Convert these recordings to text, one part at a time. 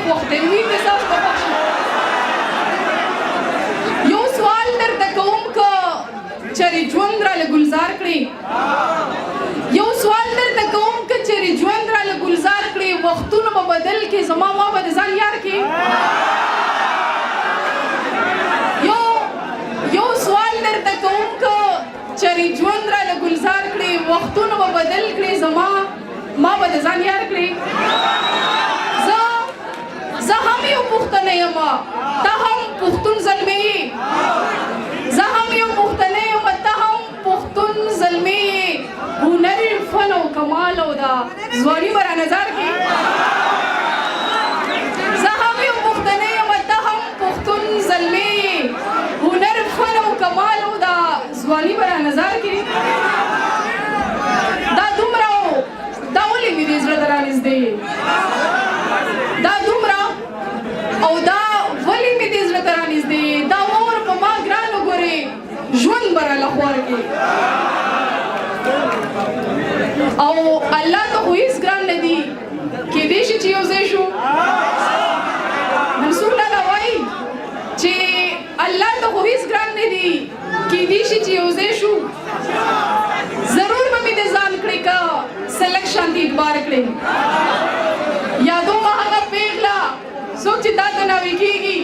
خوښ دی وي مې ستاسو به خوښ شي یو سوال درته کوم که چېرې ژوند راله ګلزار کړې یو سوال درته کوم که چېرې ژوند راله ګلزار کړې وختونه به بدل کړې زما ما به د ځان یار کړې یو سوال درته کوم که چېرې ژوند راله ګلزار کړې وختونه به بدل کړې زما ما به د ځان یار کړې زه هم یو پښتنه یم ته هم پښتون زلمی یې زه هم یو پښتنه یم ته هم پښتون زلمی یې هنر فن او کمال او دا ځواني به را نظر کړي زه هم یو پښتنه یم ته هم پښتون زلمی یې هنر فن او کمال او دا ځواني به را نظر کړي دا دومره دا ولې مې دې زړه ته رانږدې دا دومره او دا ولې مې دې زړه ته رانږدې دا واوره په ما ګران وګورې ژوند به راله خوار کړي او الله ته خو هېڅ ګران نه دي کېدای شي چې یو ځای شو منصور لالا وایي چې الله ته خو هېڅ ګران نه دي کېدای شي چې یو ځای شو ضرور به مې د ځان کړې که سلک شانتي اعتبار کړې یادومه هغه پیغله څوک چې تا ته ناوې کېږي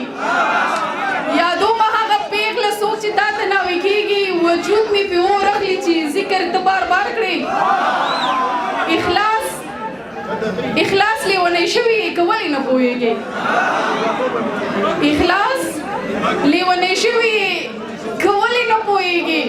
یادومه هغه پیغله څوک چې تا ته ناوې کېږي وجود مې پې اور اخلي چې ذکر ته بار بار کړې اخلاص لیونی شوي که ولې نه پوهېږې اخلاص لیونی شوي که ولې نه پوهېږې